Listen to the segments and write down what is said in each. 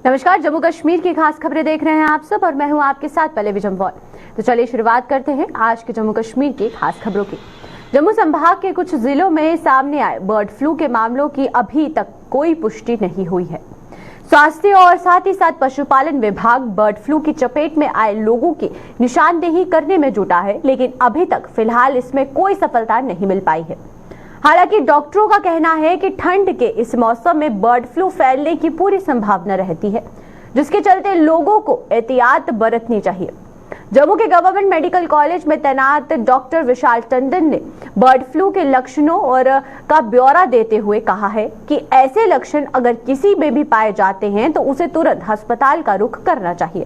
नमस्कार, जम्मू कश्मीर की खास खबरें देख रहे हैं आप सब और मैं हूं आपके साथ पहले विजम्बॉल। तो चलिए शुरुआत करते हैं आज के जम्मू कश्मीर की खास खबरों की। जम्मू संभाग के कुछ जिलों में सामने आए बर्ड फ्लू के मामलों की अभी तक कोई पुष्टि नहीं हुई है। स्वास्थ्य और साथ ही साथ पशुपालन विभाग बर्ड फ्लू की चपेट में आए लोगों की निशानदेही करने में जुटा है, लेकिन अभी तक फिलहाल इसमें कोई सफलता नहीं मिल पाई है। हालांकि डॉक्टरों का कहना है कि ठंड के इस मौसम में बर्ड फ्लू फैलने की पूरी संभावना रहती है, जिसके चलते लोगों को एहतियात बरतनी चाहिए। जम्मू के गवर्नमेंट मेडिकल कॉलेज में तैनात डॉक्टर विशाल टंडन ने बर्ड फ्लू के लक्षणों और का ब्यौरा देते हुए कहा है कि ऐसे लक्षण अगर किसी में भी पाए जाते हैं तो उसे तुरंत अस्पताल का रुख करना चाहिए।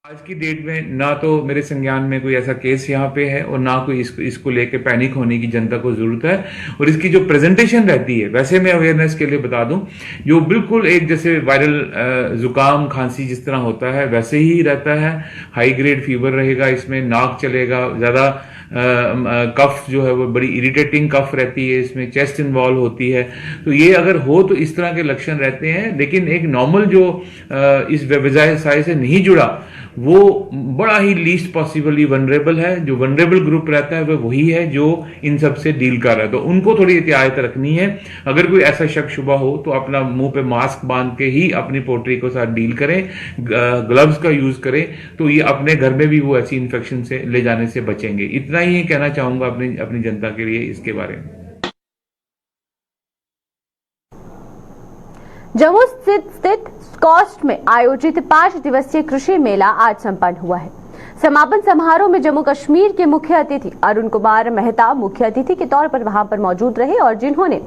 आज की डेट में ना तो मेरे संज्ञान में कोई ऐसा केस यहाँ पे है और ना कोई इसको लेके पैनिक होने की जनता को जरूरत है। और इसकी जो प्रेजेंटेशन रहती है, वैसे मैं अवेयरनेस के लिए बता दूं, जो बिल्कुल एक जैसे वायरल जुकाम खांसी जिस तरह होता है वैसे ही रहता है। हाई ग्रेड फीवर रहेगा, इसमें नाक चलेगा, ज्यादा कफ जो है वो बड़ी इरिटेटिंग कफ रहती है, इसमें चेस्ट इन्वॉल्व होती है। तो ये अगर हो तो इस तरह के लक्षण रहते हैं। लेकिन एक नॉर्मल जो इस व्यवसाय से नहीं जुड़ा वो बड़ा ही लीस्ट पॉसिबली वनरेबल है। जो वनरेबल ग्रुप रहता है वह वही है जो इन सब से डील कर रहा है, तो उनको थोड़ी एहतियात रखनी है। अगर कोई ऐसा शक शुबा हो तो अपना मुंह पे मास्क बांध के ही अपनी पोल्ट्री को साथ डील करें, ग्लव्स का यूज करें, तो ये अपने घर में भी वो ऐसी इन्फेक्शन से ले जाने से बचेंगे। इतना ही कहना चाहूंगा अपनी जनता के लिए इसके बारे में। जम्मू स्थित स्कॉस्ट में आयोजित 5 दिवसीय कृषि मेला आज संपन्न हुआ है। समापन समारोह में जम्मू कश्मीर के मुख्य अतिथि अरुण कुमार मेहता मुख्य अतिथि के तौर पर वहां पर मौजूद रहे और जिन्होंने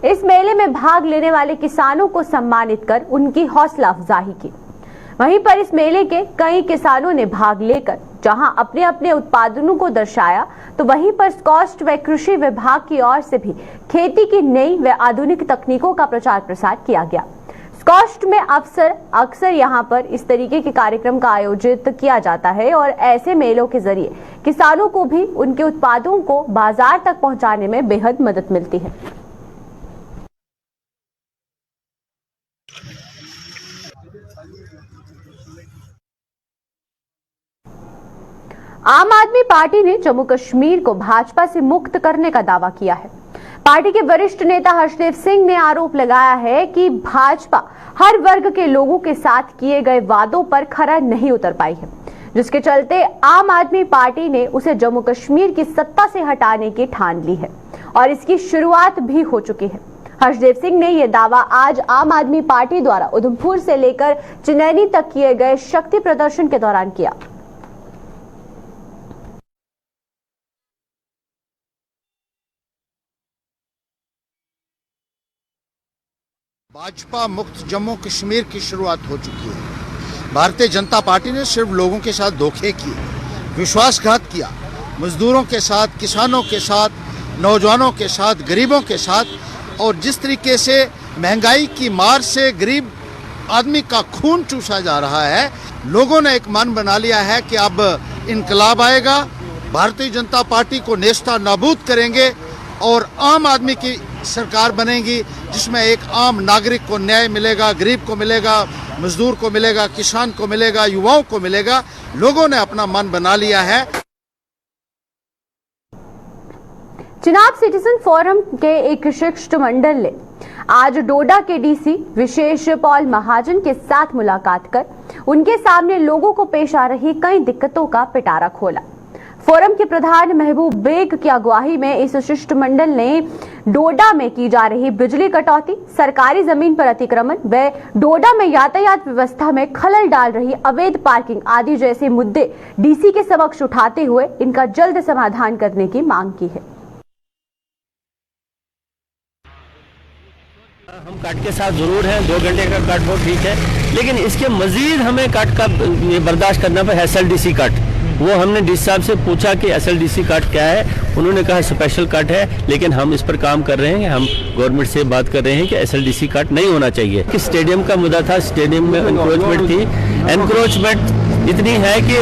इस मेले में भाग लेने वाले किसानों को सम्मानित कर उनकी हौसला अफजाई की। वहीं पर इस मेले के कई किसानों ने भाग लेकर जहां अपने अपने उत्पादनों को दर्शाया, तो वहीं पर स्कॉस्ट व कृषि विभाग की ओर से भी खेती की नई व आधुनिक तकनीकों का प्रचार प्रसार किया गया। स्कॉस्ट में अक्सर यहां पर इस तरीके के कार्यक्रम का आयोजित किया जाता है और ऐसे मेलों के जरिए किसानों को भी उनके उत्पादों को बाजार तक पहुंचाने में बेहद मदद मिलती है। आम आदमी पार्टी ने जम्मू कश्मीर को भाजपा से मुक्त करने का दावा किया है। पार्टी के वरिष्ठ नेता हर्षदेव सिंह ने आरोप लगाया है कि भाजपा हर वर्ग के लोगों के साथ किए गए वादों पर खरा नहीं उतर पाई है, जिसके चलते आम आदमी पार्टी ने उसे जम्मू कश्मीर की सत्ता से हटाने की ठान ली है और इसकी शुरुआत भी हो चुकी है। हर्षदेव सिंह ने यह दावा आज आम आदमी पार्टी द्वारा उधमपुर से लेकर चिनैनी तक किए गए शक्ति प्रदर्शन के दौरान किया। भाजपा मुक्त जम्मू कश्मीर की शुरुआत हो चुकी है। भारतीय जनता पार्टी ने सिर्फ लोगों के साथ धोखे किए, विश्वासघात किया, मजदूरों के साथ, किसानों के साथ, नौजवानों के साथ, गरीबों के साथ। और जिस तरीके से महंगाई की मार से गरीब आदमी का खून चूसा जा रहा है, लोगों ने एक मन बना लिया है कि अब इनकलाब आएगा, भारतीय जनता पार्टी को नेस्ता नाबूद करेंगे और आम आदमी की सरकार बनेगी, जिसमें एक आम नागरिक को न्याय मिलेगा, गरीब को मिलेगा, मजदूर को मिलेगा, किसान को मिलेगा, युवाओं को मिलेगा। लोगों ने अपना मन बना लिया है। चिनाब सिटीजन फोरम के एक शिष्टमंडल ने आज डोडा के डीसी विशेष पॉल महाजन के साथ मुलाकात कर उनके सामने लोगों को पेश आ रही कई दिक्कतों का पिटारा खोला। फोरम के प्रधान महबूब बेग की अगुवाई में इस शिष्टमंडल ने डोडा में की जा रही बिजली कटौती, सरकारी जमीन पर अतिक्रमण व डोडा में यातायात व्यवस्था में खलल डाल रही अवैध पार्किंग आदि जैसे मुद्दे डीसी के समक्ष उठाते हुए इनका जल्द समाधान करने की मांग की है। हम कट के साथ जरूर हैं, 2 घंटे का कट बहुत ठीक है, लेकिन इसके मजीद हमें कट का बर्दाश्त करना पड़े। SLDC कट, वो हमने डीसी साहब से पूछा कि SLDC कट क्या है, उन्होंने कहा स्पेशल कट है, लेकिन हम इस पर काम कर रहे हैं। हम गवर्नमेंट से बात कर रहे हैं कि SLDC कट नहीं होना चाहिए। कि स्टेडियम का मुद्दा था, स्टेडियम में एनक्रोचमेंट थी। एनक्रोचमेंट इतनी है कि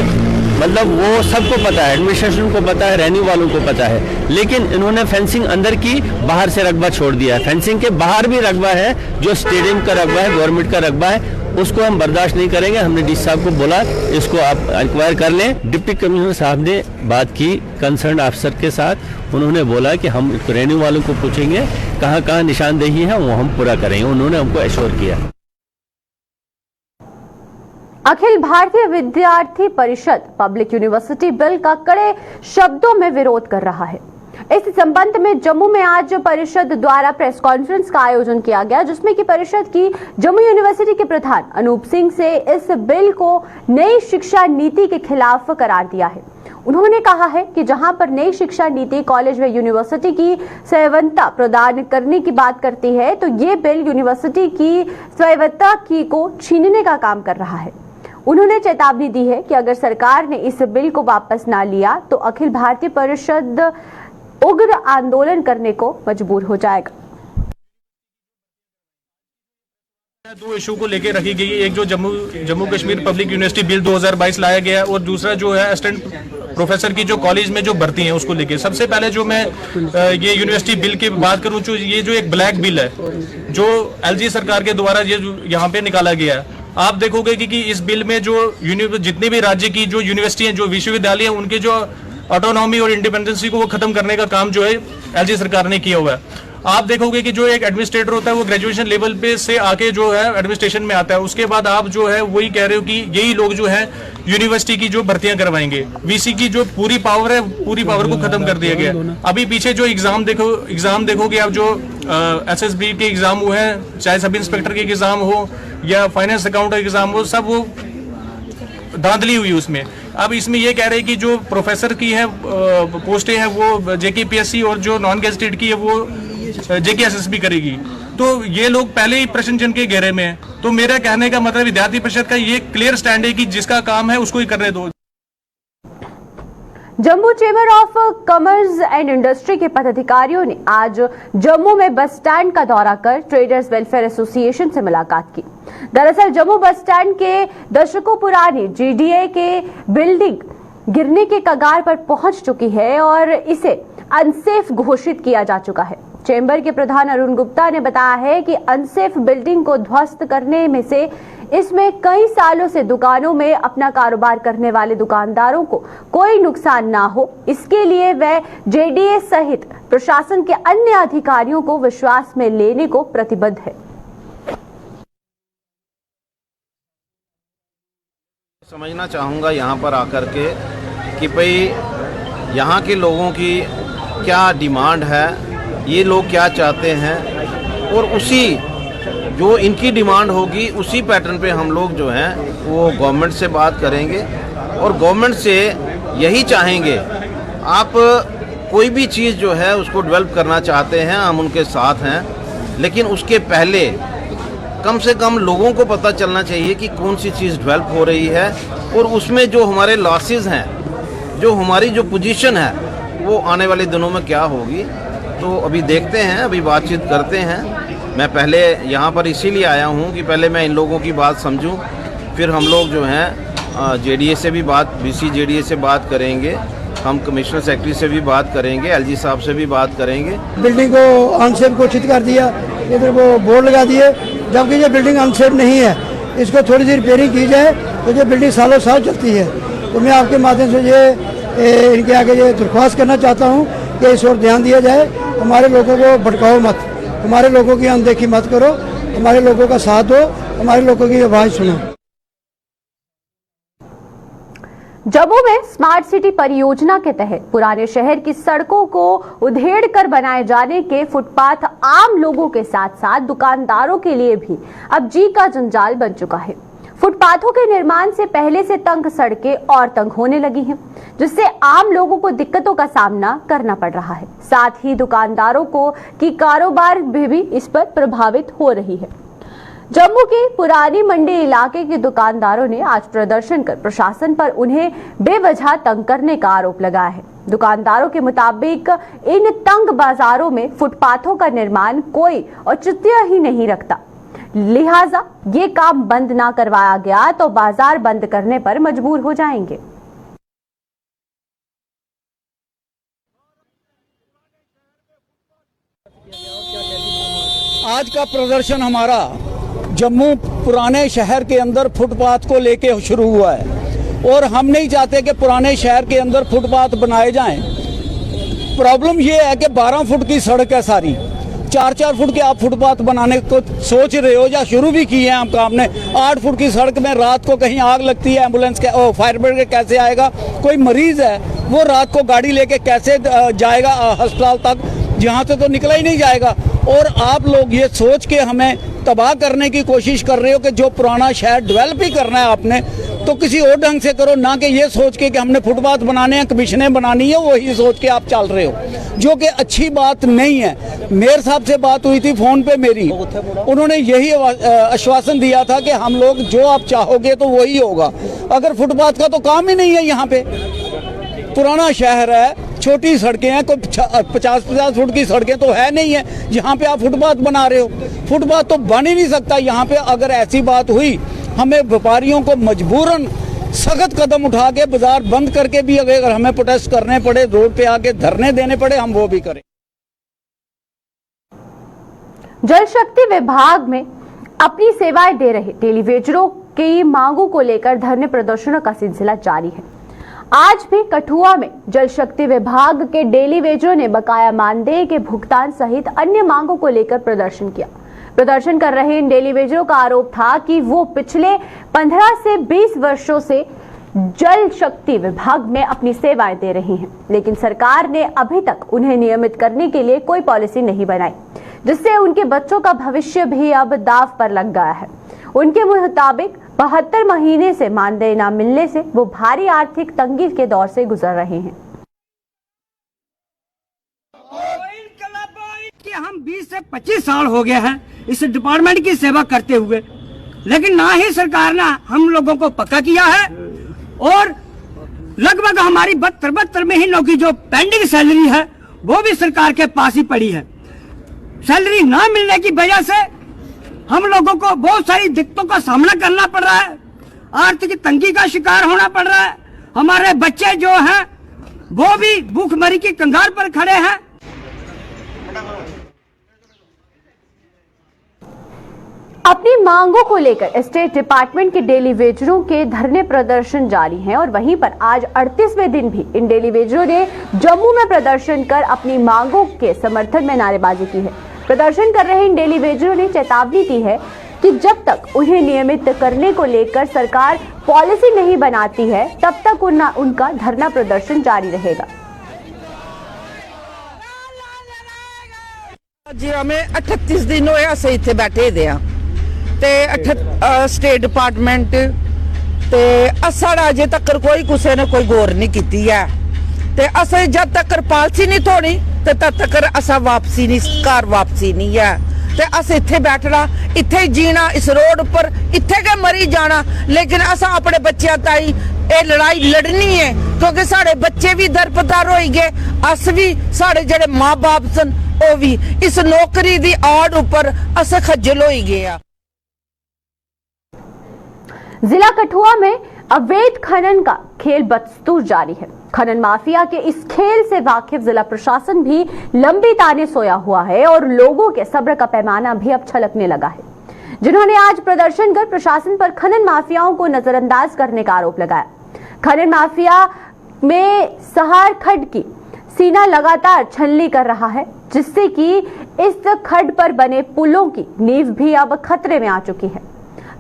मतलब वो सबको पता है, एडमिनिस्ट्रेशन को पता है, रहने वालों को पता है, लेकिन इन्होंने फेंसिंग अंदर की, बाहर से रकबा छोड़ दिया है। फेंसिंग के बाहर भी रकबा है, जो स्टेडियम का रकबा है, गवर्नमेंट का रकबा है, उसको हम बर्दाश्त नहीं करेंगे। हमने डीसी साहब को बोला इसको आप इंक्वायर कर लें। डिप्टी कमिश्नर साहब ने बात की कंसर्न अफसर के साथ, उन्होंने बोला कि हम रहने वालों को पूछेंगे कहाँ कहाँ निशानदेही है, वो हम पूरा करेंगे। उन्होंने हमको एश्योर किया। अखिल भारतीय विद्यार्थी परिषद पब्लिक यूनिवर्सिटी बिल का कड़े शब्दों में विरोध कर रहा है। इस संबंध में जम्मू में आज परिषद द्वारा प्रेस कॉन्फ्रेंस का आयोजन किया गया, जिसमें कि परिषद की जम्मू यूनिवर्सिटी के प्रधान अनूप सिंह से इस बिल को नई शिक्षा नीति के खिलाफ करार दिया है। उन्होंने कहा है कि जहां पर नई शिक्षा नीति कॉलेज व यूनिवर्सिटी की स्वायत्तता प्रदान करने की बात करती है, तो ये बिल यूनिवर्सिटी की स्वायत्तता को छीनने का काम कर रहा है। उन्होंने चेतावनी दी है कि अगर सरकार ने इस बिल को वापस ना लिया तो अखिल भारतीय परिषद उग्र आंदोलन करने को मजबूर हो जाएगा। दो इशू को लेकर रखी गई है, एक जो Jammu Kashmir public university bill 2022 लाया गया और दूसरा जो है असिस्टेंट प्रोफेसर की जो कॉलेज में जो भर्ती है उसको लेके। सबसे पहले जो मैं ये यूनिवर्सिटी बिल की बात करूं, जो ये जो एक ब्लैक बिल है जो एलजी सरकार के द्वारा ये यहाँ पे निकाला गया है, आप देखोगे कि इस बिल में जो जितने भी राज्य की जो यूनिवर्सिटी हैं, जो विश्वविद्यालय हैं, उनके जो ऑटोनॉमी और इंडिपेंडेंसी को वो खत्म करने का काम जो है एलजी सरकार ने किया हुआ है। आप देखोगे कि जो एक एडमिनिस्ट्रेटर होता है वो ग्रेजुएशन लेवल पे से आके जो है एडमिनिस्ट्रेशन में आता है, उसके बाद आप जो है वही कह रहे हो कि यही लोग जो है यूनिवर्सिटी की जो भर्तियां करवाएंगे। वीसी की जो पूरी पावर है, पूरी पावर को खत्म कर दिया गया। अभी पीछे जो एग्जाम देखोगे आप, जो एसएसबी के एग्जाम हुए हैं, चाहे सब इंस्पेक्टर के एग्जाम हो या फाइनेंस अकाउंट एग्जाम हो, सब वो धांधली हुई उसमें। अब इसमें ये कह रहे हैं कि जो प्रोफेसर की है पोस्टें हैं वो जेकेपीएससी और जो नॉन गेजेटेड की है वो जेकेएसएसबी करेगी। तो ये लोग पहले ही प्रश्न चिन्ह के घेरे में है। तो मेरा कहने का मतलब विद्यार्थी परिषद का ये क्लियर स्टैंड है कि जिसका काम है उसको ही करने दो। Jammu chamber of commerce and industry के पदाधिकारियों ने आज जम्मू में बस स्टैंड का दौरा कर ट्रेडर्स वेलफेयर एसोसिएशन से मुलाकात की। दरअसल जम्मू बस स्टैंड के दशकों पुरानी जीडीए के बिल्डिंग गिरने के कगार पर पहुंच चुकी है और इसे अनसेफ घोषित किया जा चुका है। चेंबर के प्रधान अरुण गुप्ता ने बताया है कि अनसेफ बिल्डिंग को ध्वस्त करने में से इसमें कई सालों से दुकानों में अपना कारोबार करने वाले दुकानदारों को कोई नुकसान ना हो, इसके लिए वह जेडीए सहित प्रशासन के अन्य अधिकारियों को विश्वास में लेने को प्रतिबद्ध है। समझना चाहूँगा यहाँ पर आकर के कि भाई यहाँ के लोगों की क्या डिमांड है, ये लोग क्या चाहते हैं, और उसी जो इनकी डिमांड होगी उसी पैटर्न पे हम लोग जो हैं वो गवर्नमेंट से बात करेंगे और गवर्नमेंट से यही चाहेंगे। आप कोई भी चीज़ जो है उसको डेवलप करना चाहते हैं, हम उनके साथ हैं, लेकिन उसके पहले कम से कम लोगों को पता चलना चाहिए कि कौन सी चीज़ डेवलप हो रही है और उसमें जो हमारे लॉसेस हैं, जो हमारी जो पोजीशन है वो आने वाले दिनों में क्या होगी। तो अभी देखते हैं, अभी बातचीत करते हैं। मैं पहले यहाँ पर इसीलिए आया हूँ कि पहले मैं इन लोगों की बात समझूं, फिर हम लोग जो हैं जेडीए से भी बात, बीसी जेडीए से बात करेंगे, हम कमिश्नर सेक्रेटरी से भी बात करेंगे, एलजी साहब से भी बात करेंगे। बिल्डिंग को अनसेफ घोषित कर दिया, इधर वो बोर्ड लगा दिए, जबकि ये बिल्डिंग अनसेफ नहीं है। इसको थोड़ी सी रिपेयरिंग की जाए तो ये बिल्डिंग सालों साल चलती है। तो मैं आपके माध्यम से ये इनके आगे ये दरख्वास्त करना चाहता हूँ कि इस ओर ध्यान दिया जाए। हमारे लोगों को भटकाओ मत, हमारे लोगों की अनदेखी मत करो, हमारे लोगों का साथ दो, हमारे लोगों की आवाज़ सुनो। जम्मू में स्मार्ट सिटी परियोजना के तहत पुराने शहर की सड़कों को उधेड़ कर बनाए जाने के फुटपाथ आम लोगों के साथ साथ दुकानदारों के लिए भी अब जी का जंजाल बन चुका है। फुटपाथों के निर्माण से पहले से तंग सड़कें और तंग होने लगी हैं, जिससे आम लोगों को दिक्कतों का सामना करना पड़ रहा है। साथ ही दुकानदारों की कारोबार भी इस पर प्रभावित हो रही है। जम्मू के पुरानी मंडी इलाके के दुकानदारों ने आज प्रदर्शन कर प्रशासन पर उन्हें बेवजह तंग करने का आरोप लगाया है। दुकानदारों के मुताबिक इन तंग बाजारों में फुटपाथों का निर्माण कोई औचित्य ही नहीं रखता, लिहाजा ये काम बंद ना करवाया गया तो बाजार बंद करने पर मजबूर हो जाएंगे। आज का प्रदर्शन हमारा जम्मू पुराने शहर के अंदर फुटपाथ को लेके शुरू हुआ है और हम नहीं चाहते कि पुराने शहर के अंदर फुटपाथ बनाए जाएं। प्रॉब्लम ये है कि 12 फुट की सड़क है सारी, 4-4 फुट के आप फुटपाथ बनाने को सोच रहे हो या शुरू भी किए हैं हम काम ने। 8 फुट की सड़क में रात को कहीं आग लगती है, एम्बुलेंस के फायर ब्रिगेड कैसे आएगा? कोई मरीज है वो रात को गाड़ी लेके कैसे जाएगा अस्पताल तक? यहाँ से तो निकला ही नहीं जाएगा। और आप लोग ये सोच के हमें तबाह करने की कोशिश कर रहे हो कि जो पुराना शहर डेवलप ही करना है आपने तो किसी और ढंग से करो, ना कि ये सोच के कि हमने फुटपाथ बनाने हैं, कमीशनें बनानी है, वही सोच के आप चल रहे हो, जो कि अच्छी बात नहीं है। मेयर साहब से बात हुई थी फोन पे मेरी, उन्होंने यही आश्वासन दिया था कि हम लोग जो आप चाहोगे तो वही होगा। अगर फुटपाथ का तो काम ही नहीं है, यहाँ पे पुराना शहर है, छोटी सड़कें हैं, कोई 50-50 फुट की सड़कें तो है नहीं है, यहाँ पे आप फुटपाथ बना रहे हो। फुटपाथ तो बन ही नहीं सकता यहाँ पे। अगर ऐसी बात हुई हमें व्यापारियों को मजबूरन सख्त कदम उठा के बाजार बंद करके भी अगर हमें प्रोटेस्ट करने पड़े, रोड पे आके धरने देने पड़े, हम वो भी करें। जल शक्ति विभाग में अपनी सेवाएं दे रहे टेलीवेजरों की मांगों को लेकर धरने प्रदर्शनों का सिलसिला जारी है। आज भी कठुआ में जल शक्ति विभाग के टेलीवेजरों ने बकाया मानदेय के भुगतान सहित अन्य मांगों को लेकर प्रदर्शन किया। प्रदर्शन कर रहे इन डेलीवेजरों का आरोप था कि वो पिछले 15 से 20 वर्षों से जल शक्ति विभाग में अपनी सेवाएं दे रही हैं, लेकिन सरकार ने अभी तक उन्हें नियमित करने के लिए कोई पॉलिसी नहीं बनाई, जिससे उनके बच्चों का भविष्य भी अब दांव पर लग गया है। उनके मुताबिक 72 महीने से मानदेय न मिलने से वो भारी आर्थिक तंगी के दौर से गुजर रहे हैं। कि हम 20 से 25 साल हो गए हैं इस डिपार्टमेंट की सेवा करते हुए, लेकिन ना ही सरकार ने हम लोगों को पक्का किया है और लगभग हमारी 72 महीनों की जो पेंडिंग सैलरी है वो भी सरकार के पास ही पड़ी है। सैलरी ना मिलने की वजह से हम लोगों को बहुत सारी दिक्कतों का सामना करना पड़ रहा है, आर्थिक तंगी का शिकार होना पड़ रहा है। हमारे बच्चे जो हैं वो भी भूखमरी की कंगाल पर खड़े हैं। अपनी मांगों को लेकर स्टेट डिपार्टमेंट के डेलीवेजरों के धरने प्रदर्शन जारी हैं और वहीं पर आज 38वें दिन भी इन डेलीवेजरों ने जम्मू में प्रदर्शन कर अपनी मांगों के समर्थन में नारेबाजी की है। प्रदर्शन कर रहे इन डेलीवेजरों ने चेतावनी दी है कि जब तक उन्हें नियमित करने को लेकर सरकार पॉलिसी नहीं बनाती है तब तक उनका धरना प्रदर्शन जारी रहेगा। जी हमें 38 दिन होए असें इत्थे बैठे दे आ ते स्टेट डिपार्टमेंट ते साढ़ा अजे तक कोई किसी ने कोई गौर नहीं की है ते असें जब तक पॉलिसी नहीं थोड़ी ते तब तक असा वापसी नहीं, घर वापसी नहीं है ते अस इत्थे बैठना, इत्थे जीना, इस रोड पर इत्थे के मरी जाना, लेकिन असा अपने बच्चों ताई ये लड़ाई लड़नी है क्योंकि साढ़े बच्चे भी दरपदार हो गए, अस भी साढ़े जेडे माँ बाप सन वो भी इस नौकरी दी आड़ ऊपर अस खज्जल हो गए। जिला कठुआ में अवैध खनन का खेल बदस्तूर जारी है। खनन माफिया के इस खेल से वाकिफ जिला प्रशासन भी लंबी ताने सोया हुआ है और लोगों के सब्र का पैमाना भी अब छलकने लगा है, जिन्होंने आज प्रदर्शन कर प्रशासन पर खनन माफियाओं को नजरअंदाज करने का आरोप लगाया। खनन माफिया में सहार खड्ड की सीना लगातार छलनी कर रहा है, जिससे कि इस खड्ड पर बने पुलों की नींव भी अब खतरे में आ चुकी है।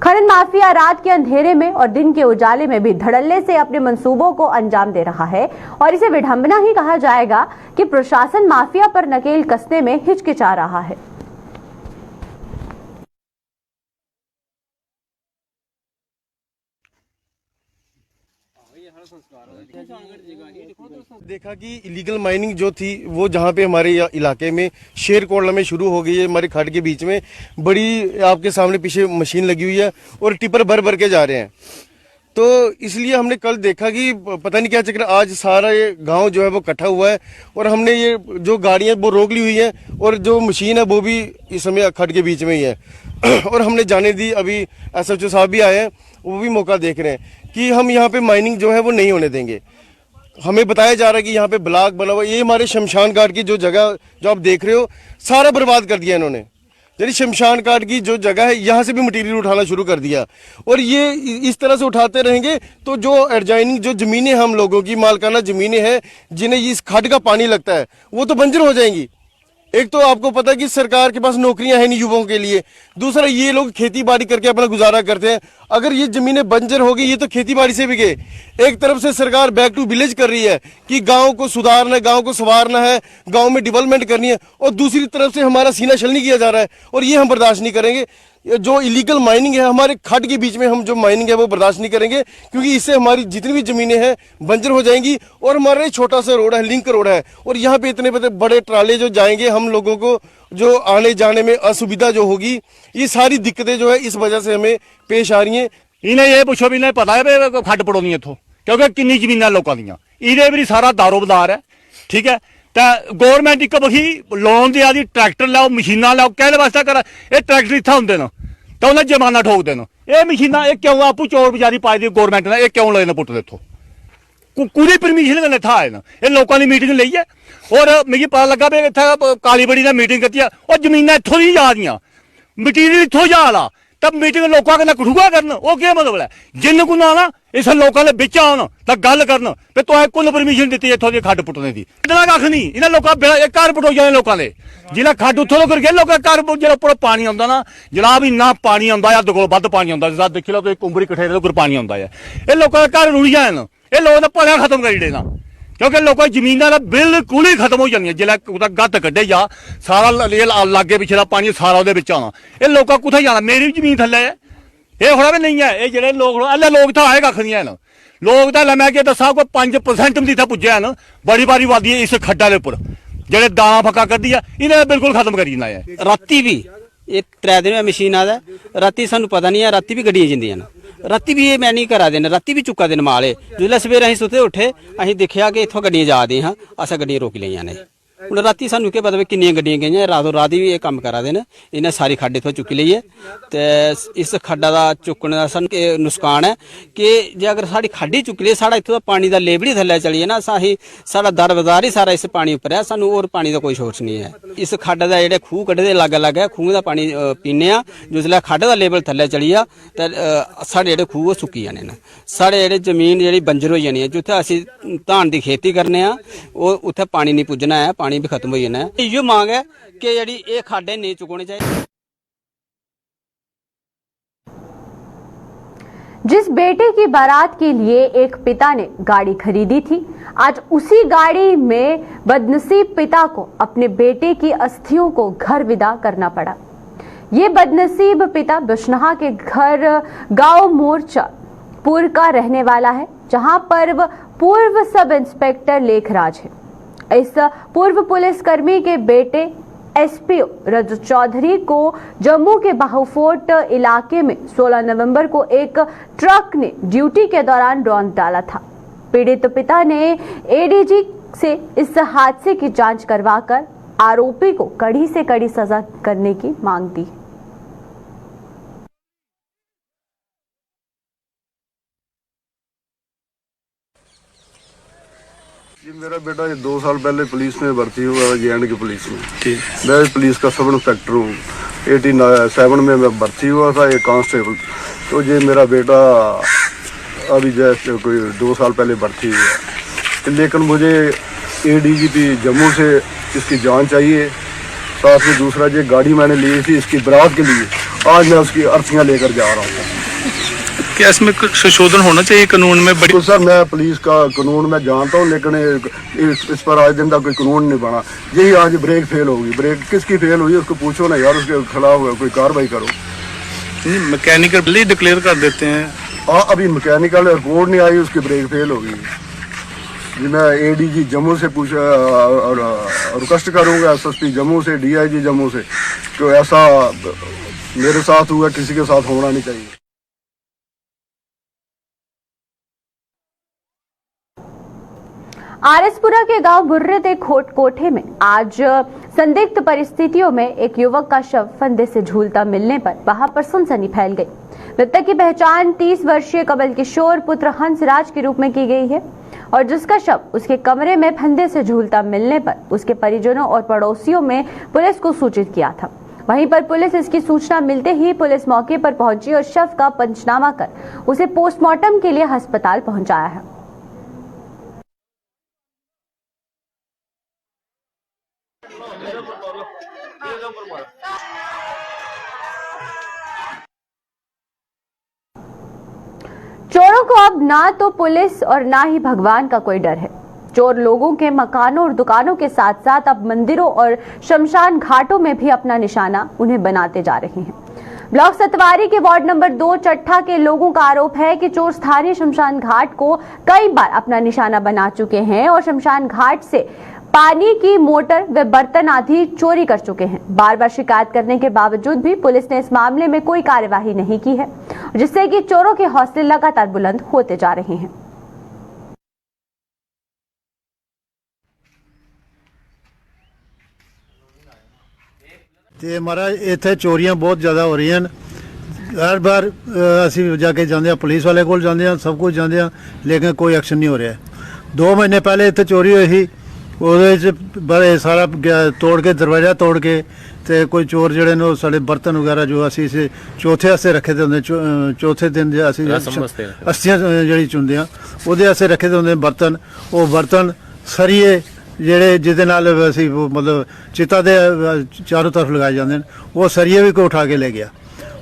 खनन माफिया रात के अंधेरे में और दिन के उजाले में भी धड़ल्ले से अपने मंसूबों को अंजाम दे रहा है और इसे विडंबना ही कहा जाएगा कि प्रशासन माफिया पर नकेल कसने में हिचकिचा रहा है। देखा कि इलीगल माइनिंग जो थी वो जहाँ पे हमारे इलाके में शेरकोटला में शुरू हो गई है, हमारे खड्ड के बीच में बड़ी आपके सामने पीछे मशीन लगी हुई है और टिपर भर भर के जा रहे हैं। तो इसलिए हमने कल देखा कि पता नहीं क्या चक्कर, आज सारा ये गांव जो है वो इकट्ठा हुआ है और हमने ये जो गाड़ियां वो रोक ली हुई है और जो मशीन है वो भी इस समय खड्ड के बीच में ही है और हमने जाने दी। अभी SHO साहब भी आए हैं, वो भी मौका देख रहे हैं कि हम यहाँ पे माइनिंग जो है वो नहीं होने देंगे। हमें बताया जा रहा है कि यहाँ पे ब्लॉक बना हुआ, ये हमारे शमशान घाट की जो जगह जो आप देख रहे हो सारा बर्बाद कर दिया इन्होंने। यानी शमशान घाट की जो जगह है यहाँ से भी मटेरियल उठाना शुरू कर दिया। और ये इस तरह से उठाते रहेंगे तो जो एडजॉइनिंग जो ज़मीनें हम लोगों की मालकाना ज़मीनें हैं जिन्हें इस खड्ड का पानी लगता है वो तो बंजर हो जाएंगी। एक तो आपको पता है कि सरकार के पास नौकरियां हैं नहीं युवाओं के लिए, दूसरा ये लोग खेती बाड़ी करके अपना गुजारा करते हैं। अगर ये जमीनें बंजर हो गई ये तो खेती बाड़ी से भी गए। एक तरफ से सरकार बैक टू विलेज कर रही है कि गांव को सुधारना है, गांव को संवारना है, गांव में डेवलपमेंट करनी है, और दूसरी तरफ से हमारा सीना छलनी किया जा रहा है और ये हम बर्दाश्त नहीं करेंगे। जो इलीगल माइनिंग है हमारे खड्ड के बीच में हम जो माइनिंग है वो बर्दाश्त नहीं करेंगे, क्योंकि इससे हमारी जितनी भी जमीनें हैं बंजर हो जाएंगी। और हमारा छोटा सा रोड है, लिंक रोड है, और यहाँ पे इतने बड़े ट्राले जो जाएंगे, हम लोगों को जो आने जाने में असुविधा जो होगी, ये सारी दिक्कतें जो है इस वजह से हमें पेश आ रही हैं। इन्हें ये पूछो भी इन्हें पता है खड्ड पड़ोनी इतों, क्योंकि किन्नी जमीन लोगों दियां इहदे भी सारा दारोबदार है। ठीक है, तो गौरमेंट एक बखी लोन दिया दी ट्रैक्टर लाओ, मशीना लाओ, कहने वास्ते कर ये ट्रैक्टर इतना होंगे ना तो उन्हें जमाना ठोक देना। ये मशीना ये क्यों आपू चोर बजारी पाई दी गौरमेंट ने, ये क्यों लेना पुट इतों पूरी परमिशन कन्नै था ना। ये लोगों की मीटिंग ली है और मुझे पता लगा भी इतना काली बड़ी ने मीटिंग की और जमीना इतों दी जा रही, मटीरियल इतों जा रहा, तब मीटिंग लोगों कन्नै कठुआ करन, वो क्या मतलब है? जिन को ना इस लोगों के बिच आन तो गल करन भी तुसें कुल परमिशन दी इतों की खड्ड पुट्टने की। इतना कख नहीं, इन्हें लोगों घर पुटो जाने लोगों के जिन्हें खड्ड उतों तक गए लोग घर जो उपर पानी आता ना जनाब, इन्ना पानी आता अद्ध को वध पानी आता, देखी लो तो कुंबरी कठे उपर पानी आता है। ये लोगों के घर रुढ़ी जाए, ये लोग भलेआ खत्म करी देना, क्योंकि लोगों की जमीन बिल्कुल ही खत्म हो जानी। जिला गत्त कड्ढे जा सारा लागे पिछे का पानी सारा वो आना, ये लोग कुत्थें जाना? मेरी भी जमीन थले है, ये थोड़ा भी नहीं है। ये जो लोग अल्ले लोग तो आए कख नहीं है, लोग तो मैं क्या दसा कोई 5% भी इतना पुज्जे हैं। बड़ी बारी वादी इस खड्डा के उपर जेडे दाना फक्का कर दिया, इन्हें बिल्कुल खत्म करी देना है। राती भी ये 3 दिन मशीन आ राती सानू पता नहीं है, राती भी गड्डियां जिंदियां न, राती भी ये मैं नहीं करा देना, राती भी चुका देना माले। जिसलै सवेरे असीं सुते उठे असीं देखिया कि इत्थों गड्डियां जा दी हाँ, असें गड्डियां रोकी लईयां ने। हुण राती सानू क्या पता भी किन्नियां गड्डियां गईयां, रातों रात भी ये कम करा देन। इन्हें सारी खड्ड इत्थों चुकी ली है, तो इस खड्डा का चुकने का सानू नुकसान है कि जे अगर साड़ी खड्ड ही चुकी ली, साढ़ा इत्थों पानी का लेवल ही थल्ले चली ना, असीं साढ़ा दरबदार ही सारा इस पानी उपर है, सानू होर पानी का कोई सोर्स नहीं है। इस खड्ड का जेह्ड़े खूह कड्ढदे लग लग है, खूह का पानी पीने आ, जिसलै खड्ड का लेवल थल्ले चली आ तो साढ़े जेह्ड़े खूह सुक्की जाने न, साढ़े जेह्ड़े जमीन जेह्ड़ी बंजर होई जानी है। जित्थें असीं धान की खेती करने आ उत्थे पानी नहीं पुज्जना है, पानी भी खत्म हो जाना है। इयो मांग है कि जेह्ड़ी ये खड्ड नहीं चुकाने चाहिए। जिस बेटे की बारात के लिए एक पिता ने गाड़ी खरीदी थी, आज उसी गाड़ी में बदनसीब पिता को अपने बेटे की अस्थियों को घर विदा करना पड़ा। ये बदनसीब पिता बिश्नहा के घर गांव मोरचापुर का रहने वाला है, जहां पर पूर्व सब इंस्पेक्टर लेखराज है। इस पूर्व पुलिसकर्मी के बेटे एसपीओ रजत चौधरी को जम्मू के बाहुफोर्ट इलाके में 16 नवंबर को एक ट्रक ने ड्यूटी के दौरान रौंद डाला था। पीड़ित पिता ने एडीजी से इस हादसे की जांच करवाकर आरोपी को कड़ी से कड़ी सजा करने की मांग दी। जी मेरा बेटा ये 2 साल पहले पुलिस में भर्ती हुआ है, JNK की पुलिस में। मैं पुलिस का सब इंस्पेक्टर हूँ। 87 में मैं भर्ती हुआ था, एक कांस्टेबल। तो ये मेरा बेटा अभी जैसे कोई 2 साल पहले भर्ती हुआ, लेकिन मुझे ADGP जम्मू से इसकी जान चाहिए। साथ में दूसरा ये गाड़ी मैंने ली थी इसकी बारात के लिए, आज मैं उसकी अर्थियाँ लेकर जा रहा हूँ। क्या इसमें कुछ संशोधन होना चाहिए कानून में? तो सर मैं पुलिस का कानून मैं जानता हूँ, लेकिन इस पर आज दिन तक कोई कानून नहीं बना। यही आज ब्रेक फेल होगी। ब्रेक किसकी फेल हुई उसको पूछो ना यार, उसके खिलाफ कोई कार्रवाई करो। मैकेनिकल डिक्लेयर कर देते हैं। हाँ, अभी मैकेनिकल रिपोर्ट नहीं आई, उसकी ब्रेक फेल होगी जी। मैं ADG जम्मू से पूछा और रिक्वेस्ट करूँगा SSP जम्मू से, DIG जम्मू से, तो ऐसा मेरे साथ हुआ किसी के साथ होना नहीं चाहिए। आरएसपुरा के गांव बुर्रे कोठे में आज संदिग्ध परिस्थितियों में एक युवक का शव फंदे से झूलता मिलने पर वहां पर सनसनी फैल गई। मृतक की पहचान 30 वर्षीय कमल किशोर पुत्र हंसराज के रूप में की गई है और जिसका शव उसके कमरे में फंदे से झूलता मिलने पर उसके परिजनों और पड़ोसियों में पुलिस को सूचित किया था वहीं पर पुलिस इसकी सूचना मिलते ही पुलिस मौके पर पहुंची और शव का पंचनामा कर उसे पोस्टमार्टम के लिए अस्पताल पहुंचाया है। चोरों को अब ना तो पुलिस और ना ही भगवान का कोई डर है। चोर लोगों के मकानों और दुकानों के साथ साथ अब मंदिरों और शमशान घाटों में भी अपना निशाना उन्हें बनाते जा रहे हैं। ब्लॉक सतवारी के वार्ड नंबर 2 चट्ठा के लोगों का आरोप है कि चोर स्थानीय शमशान घाट को कई बार अपना निशाना बना चुके हैं और शमशान घाट से पानी की मोटर व बर्तन आदि चोरी कर चुके हैं। बार बार शिकायत करने के बावजूद भी पुलिस ने इस मामले में कोई कार्यवाही नहीं की है, जिससे कि चोरों के हौसले लगातार बुलंद होते जा रहे हैं। ਤੇ ਮਹਾਰਾਜ ਇੱਥੇ ਚੋਰੀਆਂ ਬਹੁਤ ਜ਼ਿਆਦਾ ਹੋ ਰਹੀਆਂ। ਹਰ ਵਾਰ ਅਸੀਂ ਜਾ ਕੇ ਜਾਂਦੇ ਹਾਂ, ਪੁਲਿਸ ਵਾਲੇ ਕੋਲ ਜਾਂਦੇ ਹਾਂ, ਸਭ ਕੁਝ ਜਾਂਦੇ ਹਾਂ, ਲੇਕਿਨ ਕੋਈ ਐਕਸ਼ਨ ਨਹੀਂ ਹੋ ਰਿਹਾ। 2 ਮਹੀਨੇ ਪਹਿਲੇ ਇੱਥੇ ਚੋਰੀ ਹੋਈ ਸੀ, ਉਹਦੇ 'ਚ ਬੜੇ ਸਾਰਾ ਤੋੜ ਕੇ ਦਰਵਾਜ਼ਾ ਤੋੜ ਕੇ ਤੇ ਕੋਈ ਚੋਰ ਜਿਹੜੇ ਨੇ ਉਹ ਸਾਡੇ ਬਰਤਨ ਵਗੈਰਾ ਜੋ ਅਸੀਂ ਇਸ ਚੌਥੇ ਵਾਸਤੇ ਰੱਖੇ ਦੇ ਹੁੰਦੇ, ਚੌਥੇ ਦਿਨ ਜੇ ਅਸੀਂ ਅਸਥੀਆਂ ਜਿਹੜੀ ਚੁੰਦੇ ਹਾਂ ਉਹਦੇ ਵਾਸਤੇ ਰੱਖੇ ਦੇ ਹੁੰਦੇ ਬਰਤਨ, ਉਹ ਬਰਤਨ ਸਰੀਏ ਜਿਹੜੇ ਜਿਹਦੇ ਨਾਲ ਅਸੀਂ ਮਤਲਬ ਚਿਤਾ ਦੇ ਚਾਰੋਂ ਤਰਫ ਲਗਾਏ ਜਾਂਦੇ ਨੇ, ਉਹ ਸਰੀਏ ਵੀ ਕੋਈ ਉਠਾ ਕੇ ਲੈ ਗਿਆ।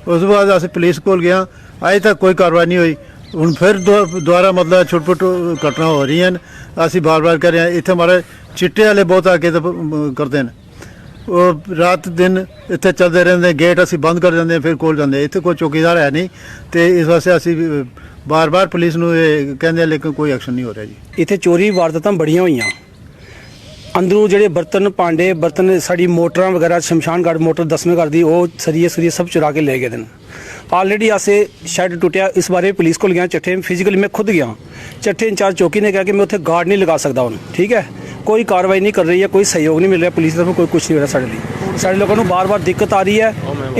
ਉਸ ਤੋਂ ਬਾਅਦ ਅਸੀਂ ਪੁਲਿਸ ਕੋਲ ਗਿਆ, ਅਜੇ ਤੱਕ ਕੋਈ ਕਾਰਵਾਈ ਨਹੀਂ ਹੋਈ। ਹੁਣ ਫਿਰ ਦੁਬਾਰਾ ਮਤਲਬ ਛੋਟ ਘਟਨਾ ਹੋ ਰਹੀਆਂ। ਅਸੀਂ ਬਾਰ-ਬਾਰ ਕਰ ਰਹੇ ਹਾਂ। ਇੱਥੇ ਹਮਾਰੇ ਚਿੱਟੇ ਵਾਲੇ ਬਹੁਤ ਆ ਕੇ ਕਰਦੇ ਨੇ, ਉਹ ਰਾਤ ਦਿਨ ਇੱਥੇ ਚੱਲਦੇ ਰਹਿੰਦੇ। ਗੇਟ ਅਸੀਂ ਬੰਦ ਕਰ ਦਿੰਦੇ, ਫਿਰ ਕੋਲ ਜਾਂਦੇ। ਇੱਥੇ ਕੋਈ ਚੌਕੀਦਾਰ ਹੈ ਨਹੀਂ ਤੇ ਇਸ ਵਾਸਤੇ ਅਸੀਂ ਬਾਰ-ਬਾਰ ਪੁਲਿਸ ਨੂੰ ਇਹ ਕਹਿੰਦੇ, ਲੇਕਿਨ ਕੋਈ ਐਕਸ਼ਨ ਨਹੀਂ ਹੋ ਰਿਹਾ ਜੀ। ਇੱਥੇ ਚੋਰੀ ਵਾਰਦਾਤਾਂ ਬੜੀਆਂ ਹੋਈਆਂ। ਅੰਦਰੋਂ ਜਿਹੜੇ ਬਰਤਨ ਸਾਡੀ ਮੋਟਰਾਂ ਵਗੈਰਾ ਸ਼ਮਸ਼ਾਨ ਘਾਟ ਮੋਟਰ 10ਵੇਂ ਘਰ ਦੀ ਉਹ ਸਰੀਏ ਸਭ ਚੁਰਾ ਕੇ ਲੈ ਗਏ ਨੇ। ऑलरेडी आसे शेड टूटिया। इस बारे पुलिस को गया चट्ठे में, फिजिकली मैं खुद गया। चट्ठे इंचार्ज चौकी ने कहा कि मैं उत्थे गार्ड नहीं लगा सकता हूँ। ठीक है, कोई कार्रवाई नहीं कर रही है, कोई सहयोग नहीं मिल रहा पुलिस तरफ, कोई कुछ नहीं हो रहा। साढ़े लोगों को बार बार दिक्कत आ रही है।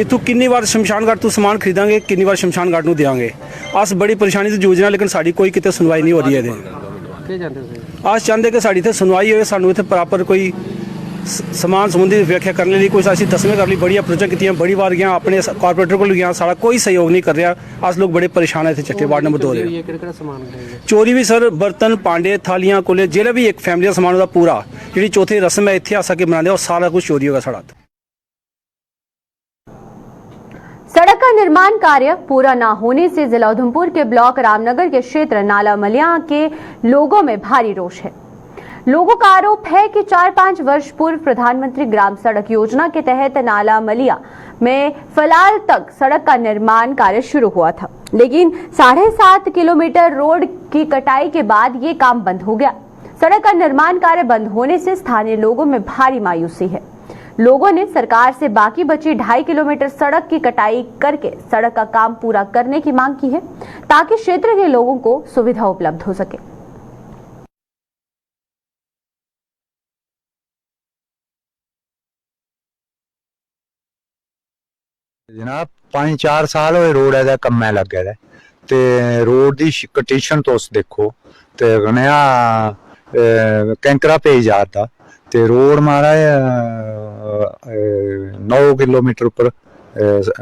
इतों कितनी बार शमशान घाट तो समान खरीदेंगे, कितनी बार शमशान घाट को देंगे। अस बड़ी परेशानी से जूझना, लेकिन साड़ी कोई कितने सुनवाई नहीं हो रही है। अस चाहते कि साड़ी इतने सुनवाई हो, सानू इतने प्रॉपर कोई समान संबंधी व्याख्या करने लिए कोई असी 10वें कर ली, बड़ी अप्रोच की, बड़ी बार गया, अपने कारपोरेटर को गया, सारा कोई सहयोग नहीं कर रहा। अस लोग बड़े परेशान है। चट्टे वार्ड नंबर 2 चोरी भी सर बर्तन पांडे थालियां कोले जेड़ा भी एक फैमिली का समान होता पूरा, जी चौथी रस्म है इतने आसा के बनाते, और सारा कुछ चोरी होगा। सड़क का निर्माण कार्य पूरा न होने से जिला उधमपुर के ब्लॉक रामनगर के क्षेत्र नाला मलिया के लोगों में भारी रोष है। लोगों का आरोप है कि 4-5 वर्ष पूर्व प्रधानमंत्री ग्राम सड़क योजना के तहत नाला मलिया में फलाल तक सड़क का निर्माण कार्य शुरू हुआ था, लेकिन 7.5 किलोमीटर रोड की कटाई के बाद ये काम बंद हो गया। सड़क का निर्माण कार्य बंद होने से स्थानीय लोगों में भारी मायूसी है। लोगों ने सरकार से बाकी बची 2.5 किलोमीटर सड़क की कटाई करके सड़क का काम पूरा करने की मांग की है, ताकि क्षेत्र के लोगों को सुविधा उपलब्ध हो सके। जनाब 5-4 साल होए रोड ऐदा कम्मै लग्गे दा ते रोड दी कंडीशन तुस देखो ते कनेहा कैंकरा पेई जाता ते रोड महाराज 9 किलोमीटर उपर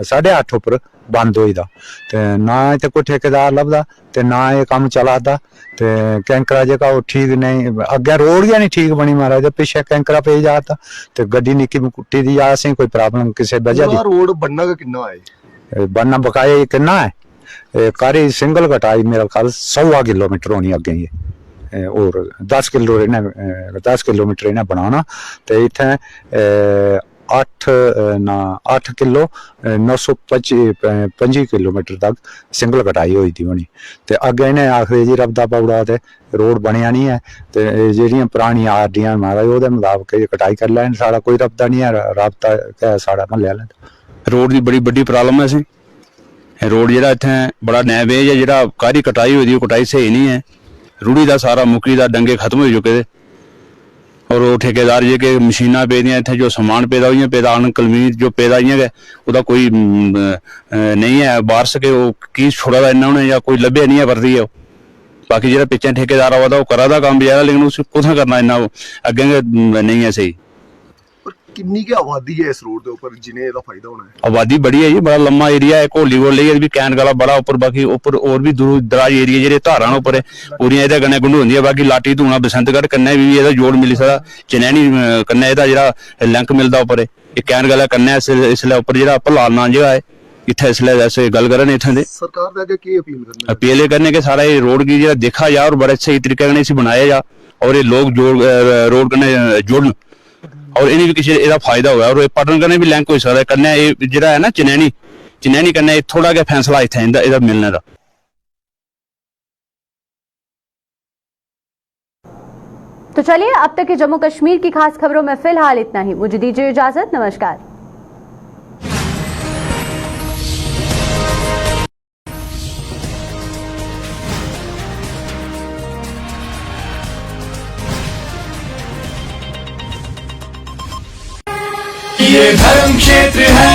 8.5 उपर बंद होई दा ते ना इत्थे कोई ठेकेदार लभदा ते ना ये कम्म चला दा ते कैंकरा जेह्का ओह् ठीक नहीं, अग्गें रोड गै नहीं ठीक बनी महाराज, ते पिच्छे कैंकरा पेई जाता ते गड्डी निक्की मुट्टी दी असें कोई प्रॉब्लम किसे वजह दी। रोड बनना का किन्ना है? बनना बकाया किन्ना है? कारी सिंगल कटाई मेरा ख्याल 100 किलोमीटर होनी अग्गें ये, और 10 किलोमीटर इन्हें बनाना ते इत्थें 8 किलो 925 किलोमीटर तक सिंगल कटाई हुई थी होनी ते अग्गे इन्हें आखदे जी रब्दा पौड़ा ते रोड बनया नहीं है ते जेहड़ियां पुरानी आरडियां महाराज ओहदे मुताबक कटाई कर लैन, साढ़ा कोई रब्दा नहीं है, रब्ता है साढ़ा म्हल्ले आह्ले। रोड की बड़ी बड़ी प्रॉब्लम है असें, रोड जेहड़ा इत्थें बड़ा नैवेज है, जेहड़ा कारी कटाई हुई दी कटाई सही नहीं है, रूढ़ी दा सारा मुक्की दा डंगे खत्म हो चुके थे, और वो ठेकेदार जे के मशीनां पेदियां इत्थें जो समान पेदा उइयां पेदा अनकलमीर जो पेदा इयां गै ओह्दा कोई नहीं है वारस के ओह् की छोड़ा दा इन्ना उ'नें जां कोई लब्भेआ नहीं है परती ओह्। बाकी जेह्ड़ा पिच्छें ठेकेदार आवा दा ओह् करा दा कम्म बजारा, लेकिन उसी कुत्थें करना इन्ना अग्गें गै नहीं है सही। किन्नी की आबादी है इस रोड के ऊपर जिन्हें ਇਹਦਾ फायदा होना है? आबादी बड़ी है जी, बड़ा लंबा एरिया है, घोली गोल लेइए भी कैन गला बड़ा ऊपर, बाकी ऊपर और भी दूर दराज एरिया जेह्ड़े धारां उपर है पूरियां ਇਹਦੇ कन्नै गुंढ होंदी है। बाकी लाटी धूना बसंतगढ़ कन्नै भी ਇਹਦਾ जोड़ मिली सकदा, चनैनी कन्नै ਇਹਦਾ जेह्ड़ा लिंक मिलदा उपर ये कैन गला कन्नै इसलै उपर जेह्ड़ा भलाल नां जगह है इत्थे इसलै ऐसे गल करन इत्थें दे सरकार दे अगे की अपील करना है? अपील करने के सारा ये रोड की जेह्ड़ा देखा जा और बड़े सही तरीके कन्नै इसी बनाया जा और ये लोग जोड़ रोड कन्नै जुड़न और इन्हें भी किसी ਇਹਦਾ फायदा होया और पटन कन्नै भी लिंक हो सकदा कन्नै ये जेह्ड़ा है ना चनैनी कन्नै थोड़ा गै फैसला इत्थें ਇਹਦਾ मिलने दा। तो चलिए अब तक के जम्मू कश्मीर की खास खबरों में फिलहाल इतना ही। मुझे दीजिए इजाजत, नमस्कार। ये धर्म क्षेत्र है